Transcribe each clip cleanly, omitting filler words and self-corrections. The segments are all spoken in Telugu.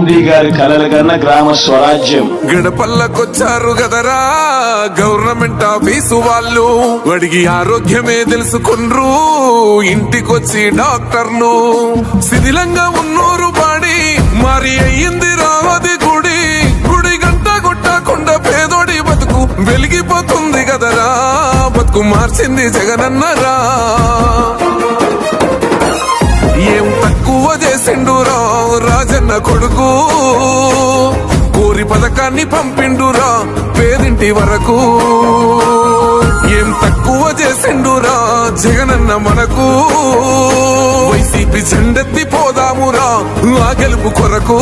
గాంధీ గారి కలలు కన్న గ్రామ స్వరాజ్యం. గడపల్లకొచ్చారు గదరా గవర్నమెంట్ ఆఫీసు వాళ్ళు, అడిగి ఆరోగ్యమే తెలుసుకుండ్రు ఇంటికొచ్చి డాక్టర్లు. శిథిలంగా ఉన్నోరు బాడి మరి అయ్యింది రావది గుడి, గుడి గంట కొట్టకుండా పేదోడి బతుకు వెలిగిపోతుంది గదరా, బతుకు మార్చింది జగనన్నరా. ఏం తక్కువ చేసిండురా రాజన్న కొడుకు, కోరి పథకాన్ని పంపిండురా పేదింటి వరకు. ఏం తక్కువ చేసిండురా జగనన్న మనకు, వైసీపీ జెండెత్తి పోదామురా ఆ గెలుపు కొరకు.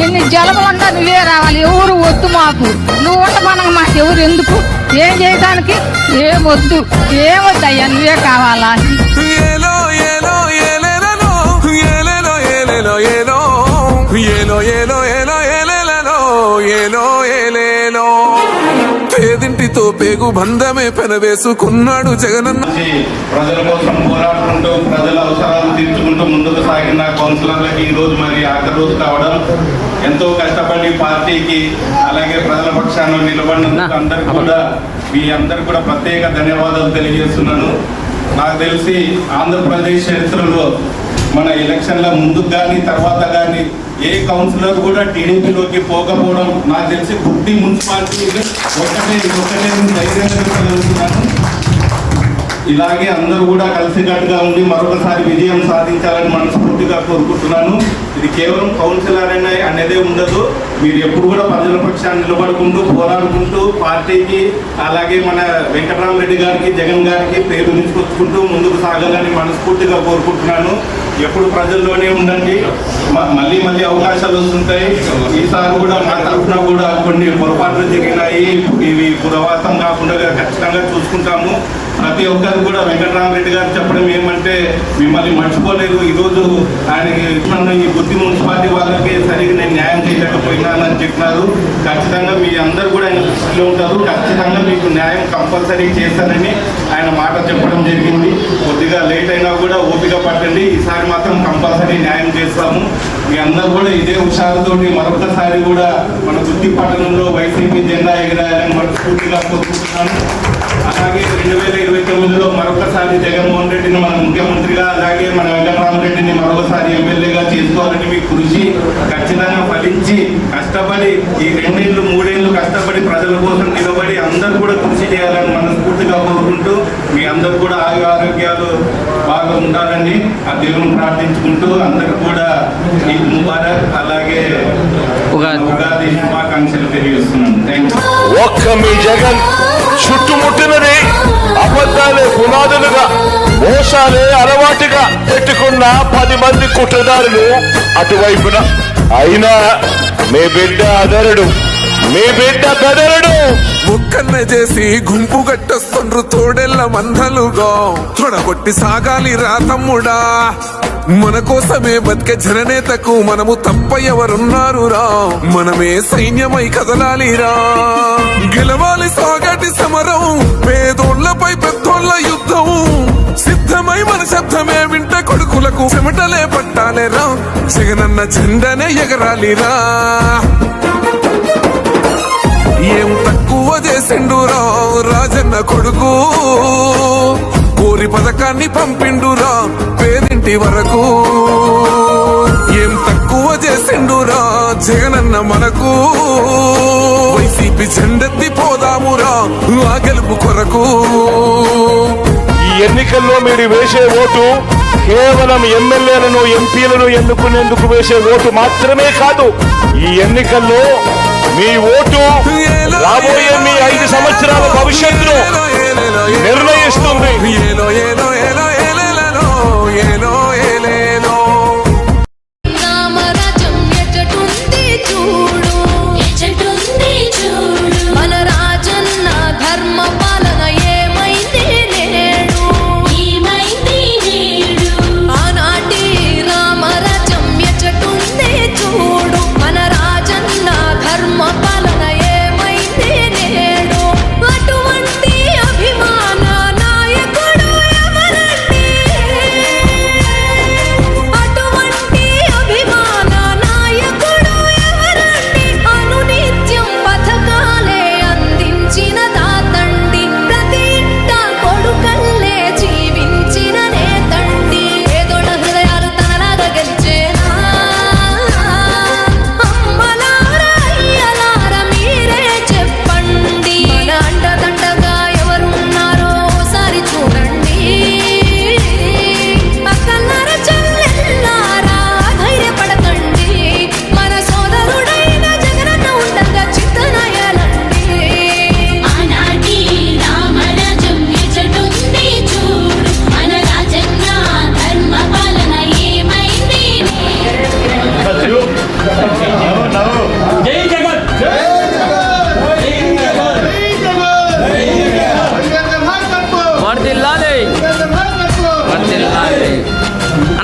ఎన్ని జలములన్నా నువ్వే రావాలి, ఎవరు వద్దు మాకు, నువ్వు ఉండమనగా మాకు ఎవరు ఎందుకు, ఏం చేయడానికి ఏమొద్దు, ఏమొద్దయ్యా నువ్వే కావాలా. ఏలో ఏలో ఏలేలో ఏలేలో ఏలేలో ఏలో ఏలో ఏలో ఏలో ఏలేలో ఏలో ఏలేలో. పేదింటితో పేగు బంధమే పెనవేసుకున్నాడు జగనన్న. ప్రజల కోసం పోరాడుకుంటూ ప్రజల అవసరాలు తీర్చుకుంటూ ముందుకు సాగిన కౌన్సిలర్లకి ఈ రోజు మరి ఆఖరి రోజు కావడం, ఎంతో కష్టపడి పార్టీకి అలాగే ప్రజల పక్షాన నిలబడినందుకు అందరికి కూడా మీ అందరికి కూడా ప్రత్యేక ధన్యవాదాలు తెలియజేస్తున్నాను. నాకు తెలిసి ఆంధ్రప్రదేశ్ చరిత్రలో మన ఎలక్షన్ల ముందుకు కానీ తర్వాత కానీ ఏ కౌన్సిలర్ కూడా టీడీపీలోకి పోకపోవడం నాకు తెలిసి గుడ్డి మున్సిపాలిటీ ఒకటే ధైర్యంగా చెప్పగలుగుతున్నాను. ఇలాగే అందరూ కూడా కలిసికట్టుగా ఉండి మరొకసారి విజయం సాధించాలని మనస్ఫూర్తిగా కోరుకుంటున్నాను. ఇది కేవలం కౌన్సిలర్ అనేదే ఉండదు, మీరు ఎప్పుడు కూడా ప్రజల పక్షాన్ని నిలబడుకుంటూ పోరాడుకుంటూ పార్టీకి అలాగే మన వెంకటరామరెడ్డి గారికి జగన్ గారికి పేరు తీసుకొచ్చుకుంటూ ముందుకు సాగాలని మనస్ఫూర్తిగా కోరుకుంటున్నాను. ఎప్పుడు ప్రజల్లోనే ఉండండి, మళ్ళీ మళ్ళీ అవకాశాలు వస్తుంటాయి. ఈసారి కూడా మా తరఫున కూడా కొన్ని పొరపాట్లు జరిగినాయి, ఇవి పునరావృతం కాకుండా ఖచ్చితంగా చూసుకుంటాము. ప్రతి ఒక్కరు కూడా వెంకటరామరెడ్డి గారు చెప్పడం ఏమంటే మిమ్మల్ని మర్చిపోలేదు, ఈరోజు ఆయనకి ఈ బుద్ధి మున్సిపాలిటీ వాళ్ళకి సరిగ్గా నేను న్యాయం చేయలేకపోయినానని చెప్పినారు. ఖచ్చితంగా మీ అందరూ కూడా ఆయన దృష్టిలో ఉంటారు, ఖచ్చితంగా మీకు న్యాయం కంపల్సరీ చేస్తారని ఆయన మాట చెప్పడం జరిగింది. కొద్దిగా లేట్ అయినా కూడా ఓపిక పట్టండి, ఈసారి మాత్రం కంపల్సరీ న్యాయం చేస్తాము. మీ అందరూ కూడా ఇదే హుషారుతోటి మరొకసారి కూడా మన బుద్ధి పట్టణంలో వైసీపీ జెండా ఎగరాయాలని మనస్ఫూర్తిగా కోరుకుంటున్నాను. అలాగే 2029లో మరొకసారి జగన్మోహన్ రెడ్డిని మన ముఖ్యమంత్రిగా అలాగే మన వెంకటరామరెడ్డిని మరొకసారి ఎమ్మెల్యేగా చేసుకోవాలని మీ కృషి ఖచ్చితంగా ఫలించి కష్టపడి ఈ 2 ఏళ్ళు 3 ఏళ్ళు కష్టపడి ప్రజల కోసం నిలబడి అందరూ కూడా కృషి చేయాలని మనస్ఫూర్తిగా కోరుకుంటూ మీ అందరూ కూడా ఆరోగ్యాలు బాగా ఉండాలని ఆ దేవుని ప్రార్థించుకుంటూ అందరికి కూడా ఈ ముబారక్ అలాగే ఉగాది శుభాకాంక్షలు తెలియజేస్తున్నాను. Thank you. ఒక్క మీ జగన్ చుట్టుముట్టినది అబద్ధాలే పునాదులుగా, మోసాలే అలవాటుగా పెట్టుకున్న 10 మంది కుట్రదారులు అటువైపున. అయినా మీ బిడ్డ అదరుడు, మీ బిడ్డ బెదరుడు. ముక్కన్న చేసి గుంపు గట్టొస్తుండ్రు తోడెల్ల మందలుగా, తొడగొట్టి సాగాలి రా తమ్ముడా, మన కోసమే బతికే జననేతకు మనము తప్ప ఎవరున్నారు రా, మనమే సైన్యమై కదలాలిరా. గెలవాలి సాగటి సమరం, పేదోళ్లపై పెద్దోళ్ల యుద్ధం, సిద్ధమై మన శబ్దమే వింట కొడుకులకు చెమటలే పట్టాలేరా, జగనన్న జెండనే ఎగరాలిరా. ఏం తక్కువ చేసిండురా రాజన్న కొడుకు, కోరి పథకాన్ని పంపిండురా పేదింటి వరకు. ఏం తక్కువ చేసిండురా జగనన్న మనకు, వైసీపీ జెండెత్తి పోదామురా ఆ గెలుపు కొరకు. ఈ ఎన్నికల్లో మీరు వేసే ఓటు కేవలం ఎమ్మెల్యేలను ఎంపీలను ఎన్నుకునేందుకు వేసే ఓటు మాత్రమే కాదు, ఈ ఎన్నికల్లో మీ ఓటు రాబోయే మీ 5 సంవత్సరాల భవిష్యత్తును నిర్ణయిస్తుంది.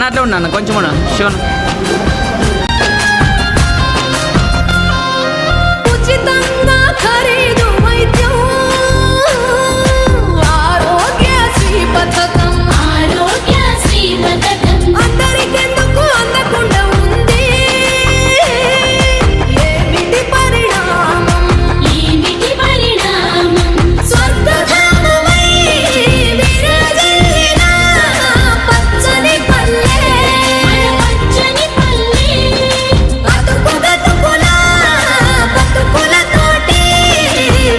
అట్లా ఉన్నాను కొంచెం షోన్ ఉచితంగా ఖరీదు వైద్యం ఆరోగ్యశ్రీ పథకం అందరికెందుకు అందకుండా ఉంది ఏమిటి పరిణామం స్వర్గధామమై విరాజిల్లిన పచ్చని పల్లె బతుకులతోటి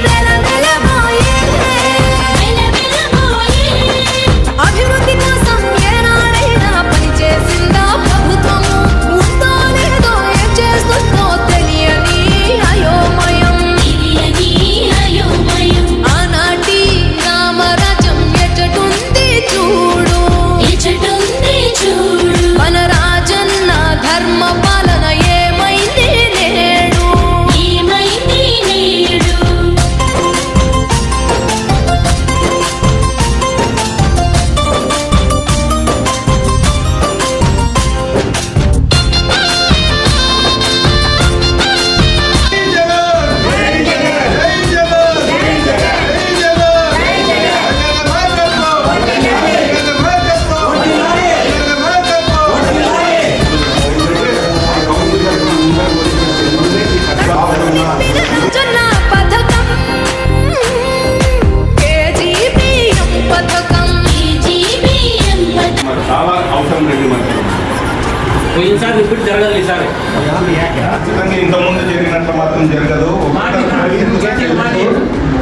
వెలవెలబోయే అభివృద్ధి కోసం ఏనాడైనా పనిచేసిందా ప్రభుత్వము ఉందో లేదో ఏం చేస్తుందో తెలియని అయోమయం ఆనాటి రామరాజ్యం ఎచ్చటుంది చూడు మన రాజన్న ధర్మ పాలన ఏమైంది నేడు జొన్న పథకం కేజీ బియ్యం పథకం చాలా అవసరం లేదు మనకి. ఈసారి రిపీట్ జరగదు ఈసారి ఖచ్చితంగా ఇంతకుముందు జరిగినట్లు మాత్రం జరగదు.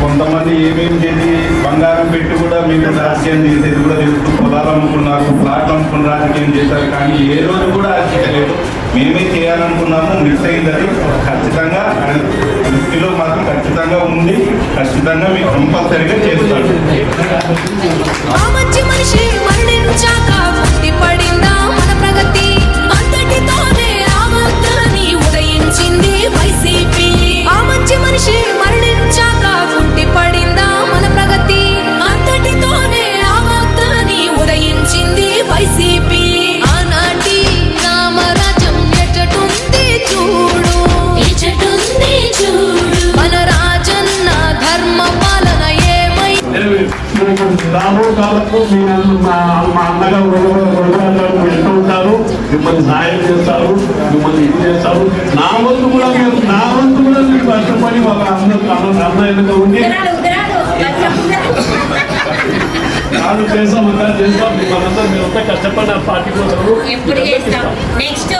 కొంతమంది ఏమేమి చేసి బంగారం పెట్టి కూడా మీరు రాజకీయం చేసేది కూడా తెలుసు. పొలాలు అమ్ముకున్నారు, ఫ్లాట్ అమ్ముకున్న రాజకీయం చేశారు. కానీ ఏ రోజు కూడా అది లేదు. మేమే చేయాలనుకున్నాము, మిస్ అయింది. అది ఖచ్చితంగా దృష్టిలో మాత్రం ఖచ్చితంగా ఉంది. ఖచ్చితంగా మీకు కంపల్సరీగా చేస్తారు. ఆ మంచి మనిషి మరణించాక పుట్టి పడిందా మన ప్రగతి అంతటితోనే రామగ్రహని ఉదయించింది వైసీపీ ఆ మంచి మనిషి మరణించాక పుట్టి పడిందా మన ప్రగతి అంతటితోనే రామగ్రహని ఉదయించింది వైసీపీ ఆనాటి రామరాజ్యం ఎచ్చటుంది చూడు మన రాజన్న ధర్మ పాలన ఏమై రాబో కాలకు మా అన్నగా వెళ్తూ ఉంటారు, మిమ్మల్ని సాయం చేస్తారు, మిమ్మల్ని ఇది చేస్తారు. నా వంతు కూడా మీరు కష్టపడి ఒక అన్న ఎన్నిక ఉండి వాళ్ళు చేస్తాం అంతా చేస్తాం. మిమ్మల్ని మీరంతా కష్టపడిన పార్టీ కోసం నెక్స్ట్